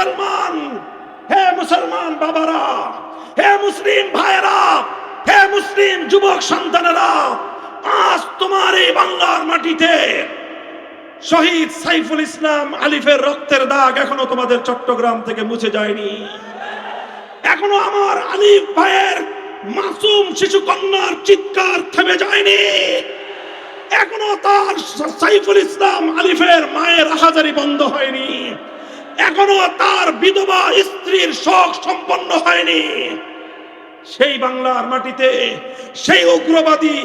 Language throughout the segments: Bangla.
মুসলমান, হে মুসলমান বাবারা, হে মুসলিম ভাইয়েরা, হে মুসলিম যুবক সন্তানেরা, আজ তোমার এই বাংলার মাটিতে শহীদ সাইফুল ইসলাম আলিফের রক্তের দাগ এখনো তোমাদের চট্টগ্রাম থেকে মুছে যায়নি। এখনো আমার আলিফ ভাইয়ের মাসুম শিশু কন্যার চিৎকার থেমে যায়নি। এখনো তার সাইফুল ইসলাম আলিফের মায়ের আহাজারি বন্ধ হয়নি। এখনো তার বিধবা স্ত্রীর শোক সম্পন্ন হয়নি। সেই বাংলার মাটিতে সেই উগ্রবাদী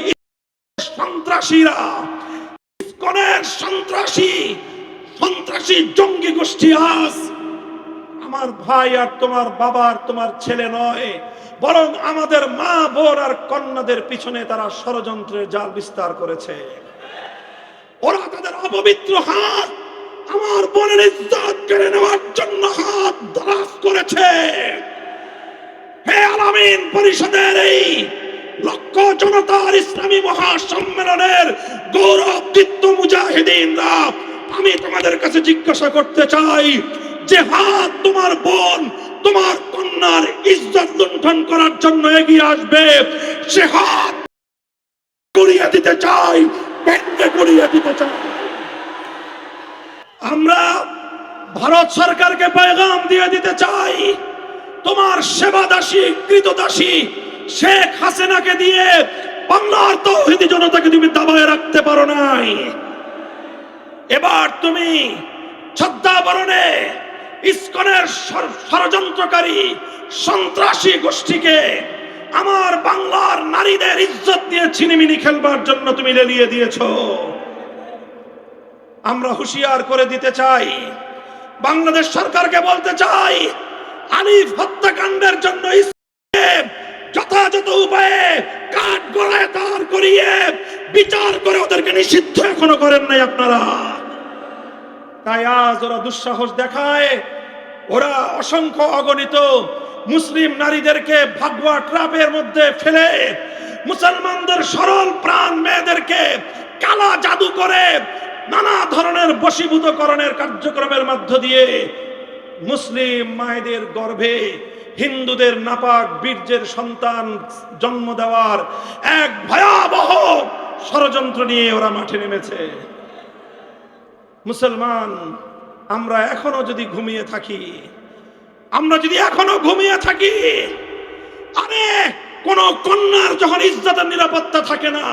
সন্ত্রাসীরা, ইসকনের সন্ত্রাসী জঙ্গি গোষ্ঠী আজ আমার ভাই আর তোমার বাবার তোমার ছেলে নয়, বরং আমাদের মা বোন আর কন্যাদের পিছনে তারা ষড়যন্ত্রের জাল বিস্তার করেছে। ওরা তাদের অপবিত্র হাত আমার বোনের ইজ্জত কেড়ে নেওয়ার জন্য হাত দারাজ করেছে। হে আলামিন পরিষদের এই লক্ষ জনতার ইসলামী মহাসম্মেলনের গৌরবদীপ্ত মুজাহিদিনরা, আমি তোমাদের কাছে জিজ্ঞাসা করতে চাই, যে হাত তোমার বোন তোমার কন্যার ইজ্জত লুণ্ঠন করার জন্য এগিয়ে আসবে, সে হাত গড়িয়ে দিতে চাই, ভেঙে গড়িয়ে দিতে চাই। আমরা ভারত সরকারকে পয়গাম দিয়ে দিতে চাই, তোমার সেবাদাসী কৃতদাসী শেখ হাসিনাকে দিয়ে বাংলার তৌহিদি জনতাকে তুমি দাবায় রাখতে পারো নাই। এবার তুমি ছদ্মাবরণে ইসকনের ষড়যন্ত্রকারী সন্ত্রাসী গোষ্ঠীকে আমার বাংলার নারীদের ইজ্জত দিয়ে ছিনিমিনি খেলবার জন্য তুমি লেলিয়ে দিয়েছ। আমরা হুঁশিয়ার করে দিতে চাই, বাংলাদেশ সরকারকে বলতে চাই, আলিফ হত্যাকাণ্ডের জন্য যথাযথ উপায়ে কাঠ গড়ায় দাঁড় করিয়ে বিচার করে ওদেরকে নিষিদ্ধ এখনো করেন নাই আপনারা। তাই আজ ওরা দুঃসাহস দেখায়, ওরা অসংখ্য অগণিত মুসলিম নারীদেরকে ভাগবা ট্রাপের মধ্যে ফেলে মুসলমানদের সরল প্রাণ মেয়েদেরকে কালা জাদু করে নানা ধরনের বশীভূতকরণের কার্যক্রমের মধ্য দিয়ে মুসলিম মায়েদের গর্ভে হিন্দুদের নাপাক বীর্যের সন্তান জন্ম দেওয়ার এক ভয়াবহ ষড়যন্ত্র নিয়ে ওরা মাঠে নেমেছে। মুসলমান, আমরা এখনো যদি ঘুমিয়ে থাকি, আরে কোন কন্যার যখন ইজ্জতের নিরাপত্তা থাকে না,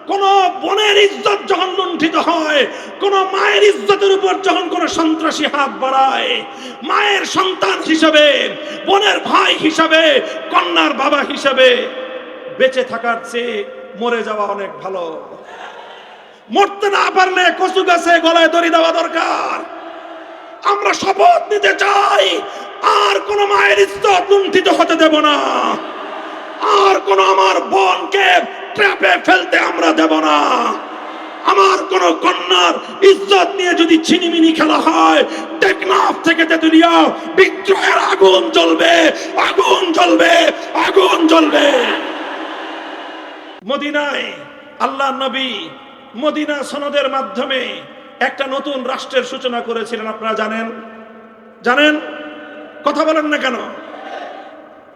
কোন বোনের ইজ্জত যখন লুণ্ঠিত হয়, কোন মায়ের ইজ্জতের উপর যখন কোন সন্ত্রাসী হাত বাড়ায়, মায়ের সন্তান হিসাবে, বোনের ভাই হিসাবে, কন্যার বাবা হিসাবে বেঁচে থাকার চেয়ে মরে যাওয়া অনেক ভালো। মরতে না পারলে কচু গাছে গলায় দড়ি দেওয়া দরকার। আমরা শপথ নিতে চাই, আর কোন মায়ের ইজ্জত লুণ্ঠিত হতে দেব না, আর কোন আমার বোনকে ট্র্যাপে ফেলতে আমরা দেব না। আমার কোন কন্যার ইজ্জত নিয়ে যদি ছিনিমিনি খেলা হয়, টেকনাফ থেকে তেতুলিয়া বিদ্রোহের আগুন জ্বলবে, আগুন জ্বলবে, আগুন জ্বলবে। মদিনায় আল্লাহ নবী মদিনা সনদের মাধ্যমে একটা নতুন রাষ্ট্রের সূচনা করেছিলেন। আপনারা জানেন? কথা বলেন না কেন?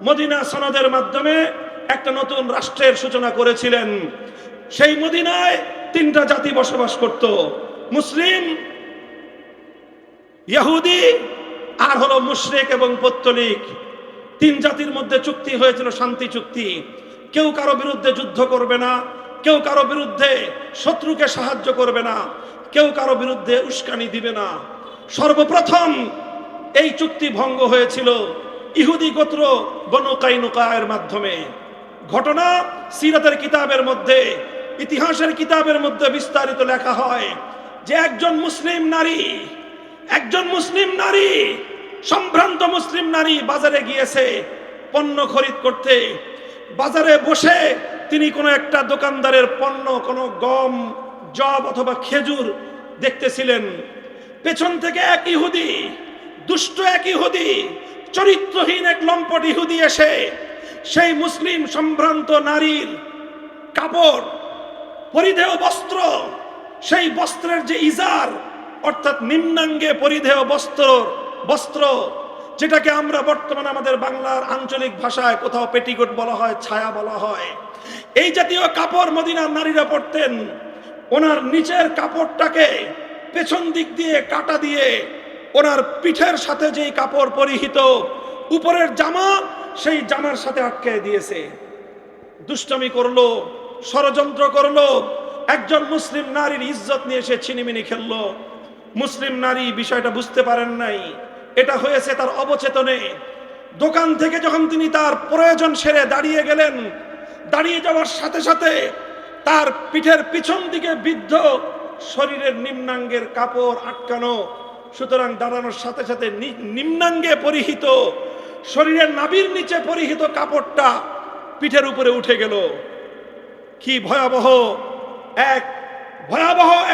মদিনা সনদের মাধ্যমে একটা নতুন রাষ্ট্রের সূচনা করেছিলেন। সেই মদিনায় তিনটা জাতি বসবাস করত, মুসলিম, ইহুদি আর হলো মুশরিক এবং পৌত্তলিক। তিন জাতির মধ্যে চুক্তি হয়েছিল, শান্তি চুক্তি। কেউ কারো বিরুদ্ধে যুদ্ধ করবে না, কেউ কারো বিরুদ্ধে শত্রুকে সাহায্য করবে না, কেউ কারো বিরুদ্ধে উস্কানি দিবে না। সর্বপ্রথম এই চুক্তি ভঙ্গ হয়েছিল ইহুদি গোত্র বনু কাইনুকায়ের মাধ্যমে। ঘটনা সিরাতের কিতাবের মধ্যে, ইতিহাসের কিতাবের মধ্যে বিস্তারিত লেখা হয় যে একজন মুসলিম নারী, সম্ভ্রান্ত মুসলিম নারী বাজারে গিয়েছে পণ্য খরিদ করতে। বাজারে বসে তিনি কোনো একটা দোকানদারের পণ্য, কোনো গম, জব অথবা খেজুর দেখতেছিলেন। পেছন থেকে এক ইহুদি, দুষ্ট এক ইহুদি, চরিত্রহীন এক লম্পট ইহুদি এসে সেই মুসলিম সম্ভ্রান্ত নারীর কাপড়, পরিধেয় বস্ত্র, সেই বস্ত্রের যে ইজার অর্থাৎ নিম্নাঙ্গে পরিধেয় বস্ত্র বস্ত্র, যেটাকে আমরা বর্তমানে আমাদের বাংলার আঞ্চলিক ভাষায় কোথাও পেটিকোট বলা হয়, ছায়া বলা হয়, এই জাতীয় কাপড় মদিনার নারীরা পরতেন। ওনার নিচের কাপড়টাকে পেছন দিক দিয়ে কাটা দিয়ে ওনার পিঠের সাথে যেই কাপড় পরিহিত উপরের জামা, সেই জামার সাথে আটকে দিয়েছে। দুষ্টমি করলো, ষড়যন্ত্র করলো, একজন মুসলিম নারীর ইজ্জত নিয়ে সে ছিনিমিনি খেললো। মুসলিম নারী বিষয়টা বুঝতে পারেন নাই, এটা হয়েছে তার অবচেতনে। দোকান থেকে যখন তিনি তার প্রয়োজন সেরে দাঁড়িয়ে গেলেন, দাঁড়িয়ে যাওয়ার সাথে সাথে তার পিঠের পিছন দিকে বিদ্ধ, শরীরের নিম্নাঙ্গের কাপড় আটকানো, সুতরাং দাঁড়ানোর সাথে সাথে নিম্নাঙ্গে পরিহিত, শরীরের নাভির নিচে পরিহিত কাপড়টা পিঠের উপরে উঠে গেল। কি ভয়াবহ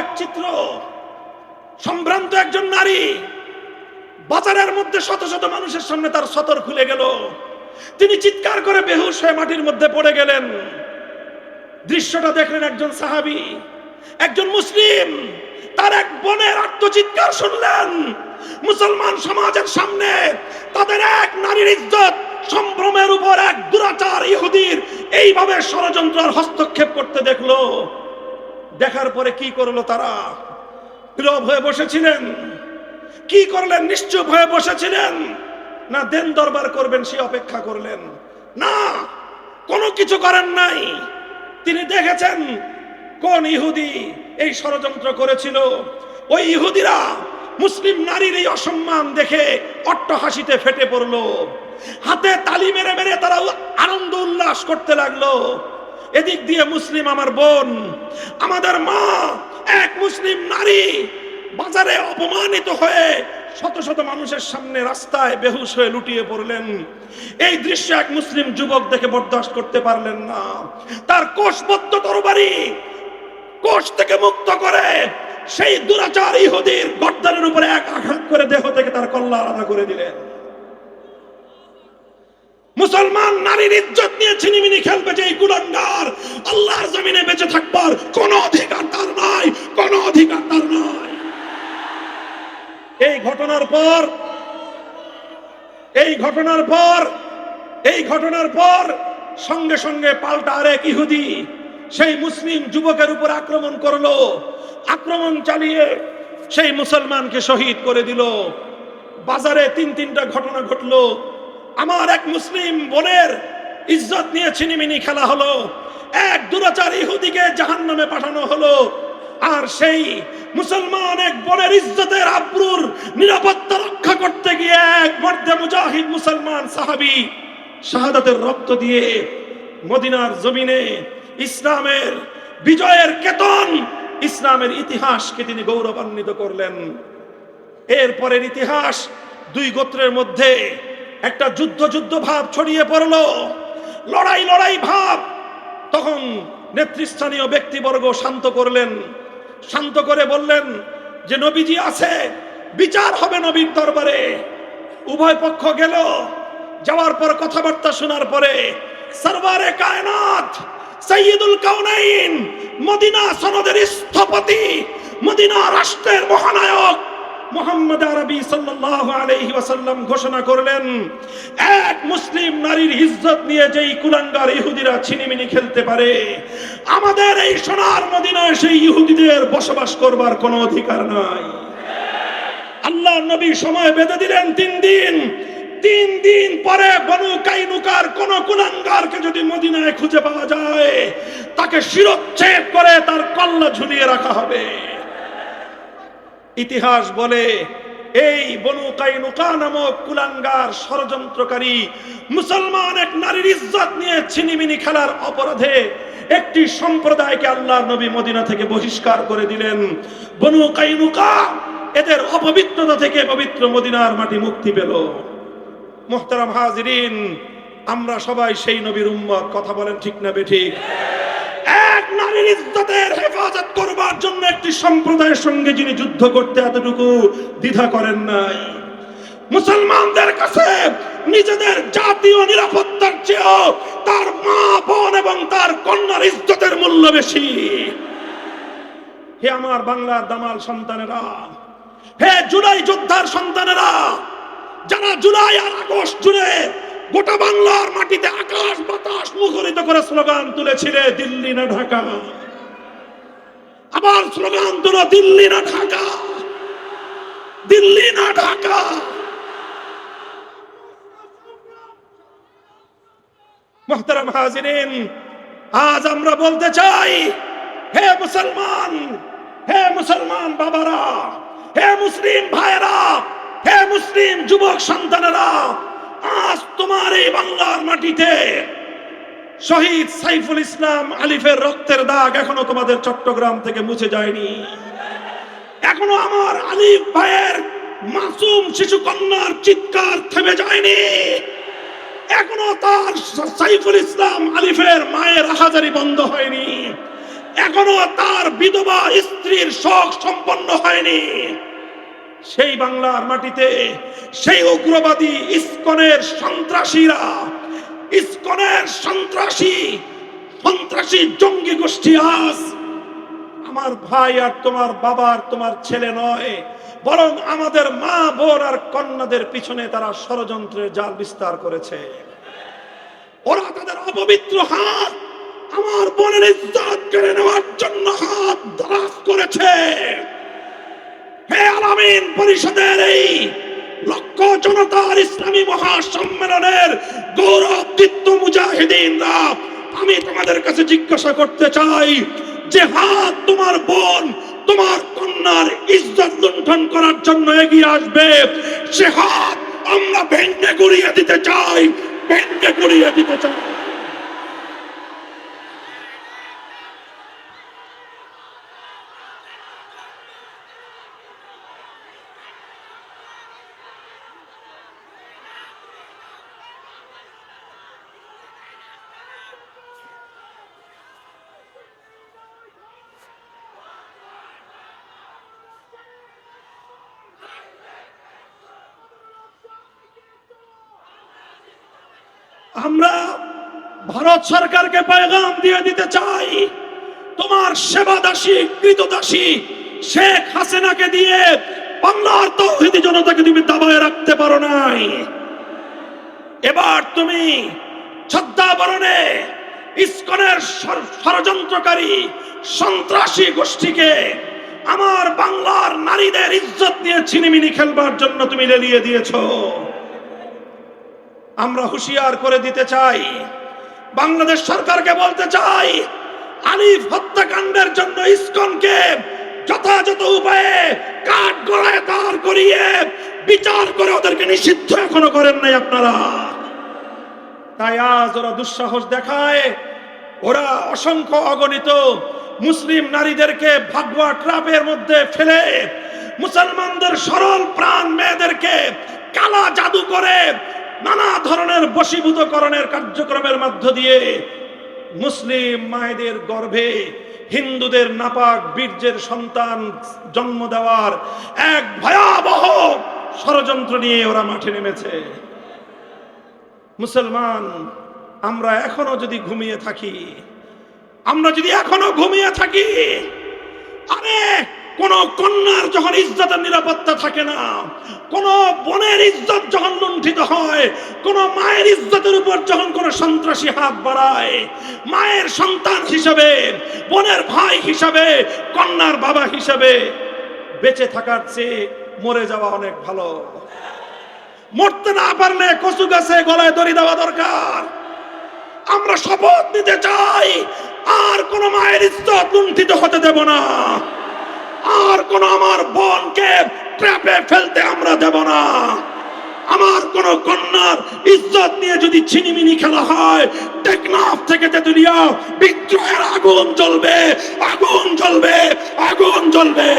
এক চিত্র! সম্ভ্রান্ত একজন নারী, বাজারের মধ্যে শত শত মানুষের সামনে তার সতর খুলে গেল, তিনি চিৎকার করে বেহুশ হয়ে মাটির মধ্যে পড়ে গেলেন। দৃশ্যটা দেখলেন একজন সাহাবী, একজন মুসলিম, তার এক বোনের আর্তচিৎকার শুনলেন। মুসলমান সমাজের সামনে তাদের এক নারীর ইজ্জত সম্ভ্রমের উপর এক দুরাচার ইহুদির এইভাবে ষড়যন্ত্র আর হস্তক্ষেপ করতে দেখলো। দেখার পরে কি করলো তারা? নীরব হয়ে বসেছিলেন? কি করলেন? নিশ্চুপ হয়ে বসেছিলেন? না দেন দরবার করবেন সে অপেক্ষা করলেন? না, কোনো কিছু করেন নাই। তিনি দেখেছেন কোন ইহুদি এই ষড়যন্ত্র করেছিল। ওই ইহুদিরা মুসলিম নারীর এই অসম্মান দেখে অট্টহাসিতে ফেটে পড়লো, হাতে তালি মেরে মেরে তারা আনন্দ উল্লাস করতে লাগলো। এদিক দিয়ে মুসলিম আমার বোন, আমাদের মা, এক মুসলিম নারী বাজারে অপমানিত হয়ে শত শত মানুষের সামনে রাস্তায় বেহুশ হয়ে লুটিয়ে পড়লেন। এই দৃশ্য এক মুসলিম যুবক দেখে বরদাস্ত করতে পারলেন না। তার কোষবদ্ধ তরবারি কোষ থেকে মুক্ত করে সেই দুরাচার ইহুদির গর্দানের উপরে এক আঘাত করে দেহ থেকে তার কল্লা আলাদা করে দিলেন। মুসলমান নারীর ইজ্জত নিয়ে ছিনিমিনি খেলবে যে কুলাঙ্গার, আল্লাহর জমিনে বেঁচে থাকবার কোন অধিকার তার নাই, কোন অধিকার তার নাই। এই ঘটনার পর সঙ্গে সঙ্গে পাল্টা আরেক ইহুদি সেই মুসলিম যুবকের উপর আক্রমণ করলো। আক্রমণ চালিয়ে সেই মুসলমানকে শহীদ করে দিল। বাজারে তিনটা ঘটনা ঘটলো। আমার এক মুসলিম বোনের ইজ্জত নিয়ে ছিনিমিনি খেলা হলো, এক দুরাচার ইহুদিকে জাহান্নামে পাঠানো হলো, আর সেই মুসলমান এক বোনের ইজ্জতের আবরুর নিরাপত্তা রক্ষা করতে গিয়ে এক মর্দে মুজাহিদ মুসলমান সাহাবী শাহাদাতের রক্ত দিয়ে মদিনার জমিনে ইসলামের বিজয়ের কেতন, ইসলামের ইতিহাসকে তিনি গৌরবান্বিত করলেন। এরপরের ইতিহাস, দুই গোত্রের মধ্যে একটা যুদ্ধ ভাব ছড়িয়ে পড়লো, লড়াই ভাব। তখন নেতৃস্থানীয় ব্যক্তিবর্গ শান্ত করলেন, শান্ত করে বললেন যে নবীজি আছে, বিচার হবে নবীর দরবারে। উভয় পক্ষ গেল, যাওয়ার পর কথাবার্তা শোনার পরে সরওয়ারে কায়নাত সাইয়্যিদুল কাউনাইন, মদিনা সনদের স্থপতি, মদিনা রাষ্ট্রের মহানায়ক মুহাম্মদ আরবি সাল্লাল্লাহু আলাইহি ওয়াসাল্লাম ঘোষণা করলেন, এক মুসলিম নারীর ইজ্জত নিয়ে যেই কুলাঙ্গার ইহুদিরা ছিনিমিনি খেলতে পারে, আমাদের এই সোনার মদিনায় সেই ইহুদিদের বসবাস করবার কোনো অধিকার নাই। আল্লাহ নবী সময় বেঁধে দিলেন 3 দিন। 3 দিন পরে বনু কাইনুকার কোন কুলাঙ্গারকে যদি মদিনায় খুঁজে পাওয়া যায়, তাকে শিরচ্ছেদ করে তার কল্লা ঝুলিয়ে রাখা হবে। ইতিহাস বলে এই বনু কাইনুকা নামক কুলাঙ্গার ষড়যন্ত্রকারী মুসলমান এক নারীর ইজ্জত নিয়ে ছিনিমিনি খেলার অপরাধে একটি সম্প্রদায়কে আল্লাহর নবী মদিনা থেকে বহিষ্কার করে দিলেন। বনু কাইনুকা এদের অপবিত্রতা থেকে পবিত্র মদিনার মাটি মুক্তি পেল। মুহতারাম হাজিরিন, আমরা সবাই সেই নবীর উম্মত। কথা বলেন ঠিক না বেঠিক? এক নারীর ইজ্জতের হেফাজত করবার জন্য একটি সম্প্রদায়ের সঙ্গে যিনি যুদ্ধ করতে এতটুকু দ্বিধা করেন নাই। মুসলমানদের কাছে নিজেদের জাতীয় নিরাপত্তার চেয়েও তার মা, বোন এবং তার কন্যার ইজ্জতের মূল্য বেশি। হে আমার বাংলার দামাল সন্তানেরা, হে জুলাই যোদ্ধার সন্তানেরা, তারা জুলাই আর আগস্ট জুড়ে গোটা বাংলার মাটিতে আকাশ বাতাস মুখরিত করে স্লোগান তুলেছিলে, দিল্লি না ঢাকা। আবার স্লোগান তুলো, দিল্লি না ঢাকা, দিল্লি না ঢাকা। মুহতারাম হাজিরিন, আজ আমরা বলতে চাই, হে মুসলমান, হে মুসলমান বাবারা, হে মুসলিম ভাইরা, হে মুসলিম যুবক সন্তানেরা, আজ তোমার এই বাংলার মাটিতে শহীদ সাইফুল ইসলাম আলিফের রক্তের দাগ এখনো তোমাদের চট্টগ্রাম থেকে মুছে যায়নি। এখনো আমার আলিফ ভাইয়ের মাসুম শিশু কন্যার চিৎকার থেমে যায়নি। এখনো তার সাইফুল ইসলাম আলিফের মায়ের আহাজারি বন্ধ হয়নি। এখনো তার বিধবা স্ত্রীর শোক সম্পন্ন হয়নি। সেই বাংলার মাটিতে সেই উগ্রবাদী ইসকনের সন্ত্রাসীরা, ইসকনের সন্ত্রাসী জঙ্গি গোষ্ঠী আজ আমার ভাই আর তোমার বাবার, তোমার ছেলে নয়, বরং আমাদের মা বোন আর কন্যাদের পিছনে তারা ষড়যন্ত্রের জাল বিস্তার করেছে। ওরা তাদের অপবিত্র হাত আমার বোনের ইজ্জত কেড়ে নেওয়ার জন্য হাত দারাজ করেছে। হে আলামিন পরিষদের এই লক্ষ জনতার ইসলামী মহাসম্মেলনের গৌরবদীপ্ত মুজাহিদিনরা, আমি তোমাদের কাছে জিজ্ঞাসা করতে চাই, যে হাত তোমার বোন, তোমার কন্যার ইজ্জত লুণ্ঠন করার জন্য এগিয়ে আসবে, সে হাত আমরা ভেঙে গুড়িয়ে দিতে চাই, ভেঙে গুড়িয়ে দিতে চাই। আমরা ভারত সরকারকে পয়গাম দিয়ে দিতে চাই, তোমার সেবাদাসী কৃতদাসী শেখ হাসিনাকে দিয়ে বাংলার তৌহিদি জনতাকে তুমি দাবায় রাখতে পারো নাই। এবার তুমি ছদ্মাবরণে ইসকনের ষড়যন্ত্রকারী সন্ত্রাসী গোষ্ঠীকে আমার বাংলার নারীদের ইজ্জত নিয়ে ছিনিমিনি খেলবার জন্য তুমি লেলিয়ে দিয়েছো। আমরা হুঁশিয়ার করে দিতে চাই, বাংলাদেশ সরকারকে বলতে চাই, আলিফ হত্যাকাণ্ডের জন্য ইসকনকে যথাযথ উপায়ে কাঠগড়ায় দাঁড় করিয়ে বিচার করে ওদেরকে নিষিদ্ধ এখনো করেন নাই আপনারা। তাই আজ ওরা দুঃসাহস দেখায়, ওরা অসংখ্য অগণিত মুসলিম নারীদেরকে ভাগবা ট্রাপের মধ্যে ফেলে মুসলমানদের সরল প্রাণ মেয়েদেরকে কালা জাদু করে নানা ধরনের বশীভূতকরণের কার্যক্রমের মধ্য দিয়ে মুসলিম মায়েদের গর্ভে হিন্দুদের নাপাক বীর্যের সন্তান জন্ম দেওয়ার এক ভয়াবহ ষড়যন্ত্র নিয়ে ওরা মাঠে নেমেছে। মুসলমান, আমরা এখনো যদি ঘুমিয়ে থাকি, আরে কোন কন্যার যখন ইজ্জতের নিরাপত্তা থাকে না, কোন বোনের ইজ্জত যখন লুণ্ঠিত হয়, কোন মায়ের ইজ্জতের উপর যখন কোন সন্ত্রাসী হাত বাড়ায়, মায়ের সন্তান হিসাবে, বোনের ভাই হিসাবে, কন্যার বাবা হিসাবে বেঁচে থাকার চেয়ে মরে যাওয়া অনেক ভালো। মরতে না পারলে কচু গাছে গলায় দড়ি দেওয়া দরকার। আমরা শপথ নিতে চাই, আর কোন মায়ের ইজ্জত লুণ্ঠিত হতে দেব না, আর কোন আমার বোনকে ট্র্যাপে ফেলতে আমরা দেব না। আমার কোন কন্যার ইজ্জত নিয়ে যদি ছিনিমিনি খেলা হয়, টেকনাফ থেকে তেতুলিয়া বিদ্রোহের আগুন জ্বলবে, আগুন জ্বলবে, আগুন জ্বলবে।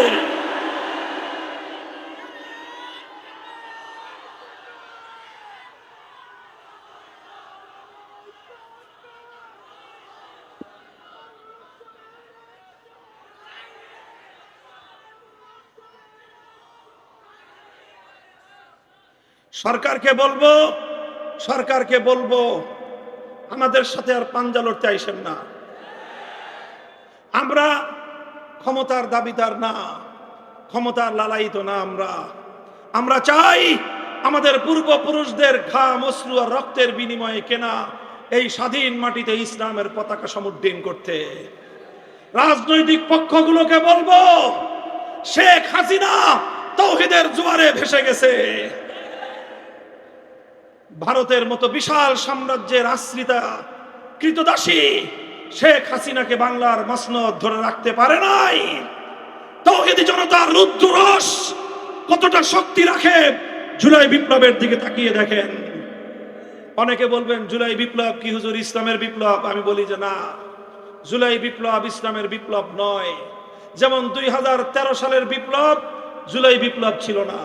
সরকারকে বলবো আমাদের সাথে আর পাঞ্জা লড়তে আইসেন না। আমরা ক্ষমতার দাবিদার না, ক্ষমতার লালায়িত না। আমরা চাই আমাদের পূর্বপুরুষদের ঘাম অশ্রু আর রক্তের বিনিময়ে কেনা এই স্বাধীন মাটিতে ইসলামের পতাকা সমুদ্দিন করতে। রাজনৈতিক পক্ষগুলোকে বলবো, শেখ হাসিনা তাওহীদের জোয়ারে ভেসে গেছে। ভারতের মতো বিশাল সাম্রাজ্যের আশ্রিতা কৃতদাসী শেখ হাসিনাকে বাংলার মসনদ ধরে রাখতে পারে নাই। তাওহীদি জনতার রুদ্ধরস কতটা শক্তি রাখে জুলাই বিপ্লবের দিকে তাকিয়ে দেখেন। অনেকে বলবেন জুলাই বিপ্লব কি হুজুর ইসলামের বিপ্লব? আমি বলি যে না, জুলাই বিপ্লব ইসলামের বিপ্লব নয়। যেমন 2013 সালের বিপ্লব জুলাই বিপ্লব ছিল না।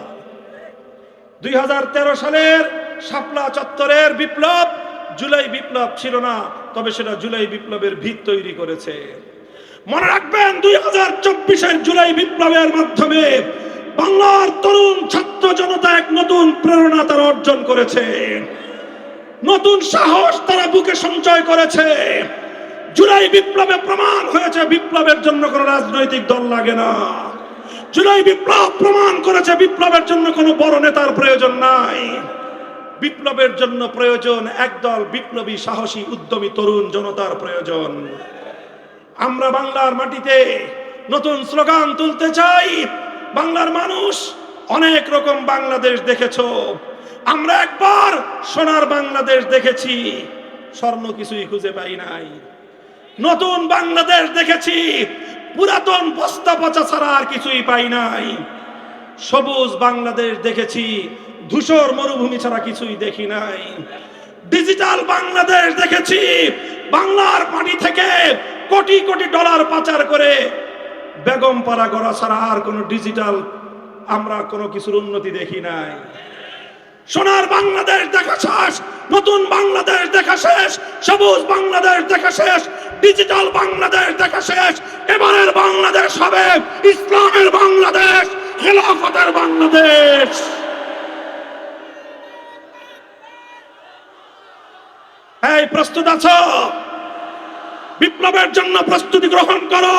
2013 সালের শাপলা চত্বরের বিপ্লব জুলাই বিপ্লব ছিল না, তবে সেটা জুলাই বিপ্লবের ভিত তৈরি করেছে। মনে রাখবেন 2024-এর জুলাই বিপ্লবের মাধ্যমে বাংলার তরুণ ছাত্র জনতা এক নতুন প্রেরণা তারা অর্জন করেছে, নতুন সাহস তারা বুকে সঞ্চয় করেছে। জুলাই বিপ্লবে প্রমাণ হয়েছে বিপ্লবের জন্য কোনো রাজনৈতিক দল লাগে না। জুলাই বিপ্লব প্রমাণ করেছে বিপ্লবের জন্য কোনো বড় নেতার প্রয়োজন নাই। বিপ্লবের জন্য প্রয়োজন একদল বিপ্লবী সাহসী উদ্যমী তরুণ জনতার প্রয়োজন। আমরা বাংলার মাটিতে নতুন স্লোগান তুলতে চাই। বাংলার মানুষ অনেক রকম বাংলাদেশ দেখেছো, আমরা একবার সোনার বাংলাদেশ দেখেছি, স্বর্ণ কিছুই খুঁজে পাই নাই। নতুন বাংলাদেশ দেখেছি, পুরাতন বস্তা পচা ছাড়া আর কিছুই পাই নাই। সবুজ বাংলাদেশ দেখেছি, ধূসর মরুভূমি ছাড়া কিছুই দেখি নাই। ডিজিটাল বাংলাদেশ দেখেছি, বাংলার মাটি থেকে কোটি কোটি ডলার পাচার করে বেগমপাড়া গড়া ছাড়া আর কোনো ডিজিটাল আমরা কোনো কিছুর উন্নতি দেখি নাই। সোনার বাংলাদেশ দেখা শেষ, নতুন বাংলাদেশ দেখা শেষ, সবুজ বাংলাদেশ দেখা শেষ, ডিজিটাল বাংলাদেশ দেখা শেষ। এবারের বাংলাদেশ হবে ইসলামের বাংলাদেশ, খেলাফতের বাংলাদেশ। এই প্রস্তুত আছো? বিপ্লবের জন্য প্রস্তুতি গ্রহণ করো,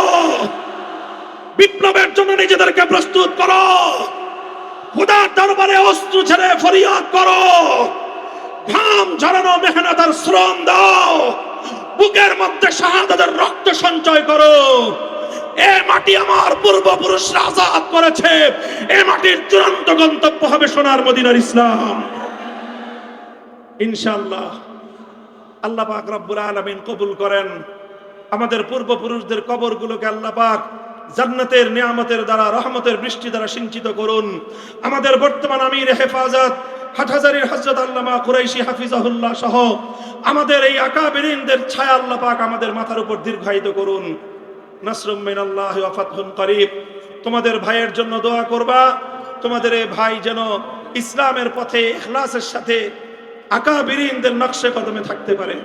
বিপ্লবের জন্য নিজেদেরকে প্রস্তুত করো। খোদার দরবারে অস্ত্র ছেড়ে ফরিয়াদ করো, ঘাম ঝরানো মেহনত আর শ্রম দাও, বুকের মধ্যে শাহাদাতের রক্ত সঞ্চয় করো। এ মাটি আমার পূর্বপুরুষরা আজাদ করেছে, এ মাটির চূড়ান্ত গন্তব্য হবে সোনার মদিনার ইসলাম ইনশাআল্লাহ। আল্লাহ পাক রব্বুল আলামিন কবুল করেন। আমাদের পূর্বপুরুষদের কবরগুলোকে আল্লাহ পাক জান্নাতের নিয়ামতের দ্বারা, রহমতের বৃষ্টি দ্বারা সিঞ্চিত করুন। আমাদের বর্তমান আমির হেফাজত হাটহাজারীর হযরত আল্লামা কুরাইশি হাফিজাহুল্লাহ সহ আমাদের এই আকাবিরিনদের ছায়া আল্লাহ পাক আমাদের মাথার উপর দীর্ঘায়িত করুন। নাসরুম মিনাল্লাহি ওয়া ফাতহুন করিব। তোমাদের ভাইয়ের জন্য দোয়া করবা, তোমাদের এই ভাই যেন ইসলামের পথে ইখলাসের সাথে আকাবিরিনদের নকশে কদমে থাকতে পারে।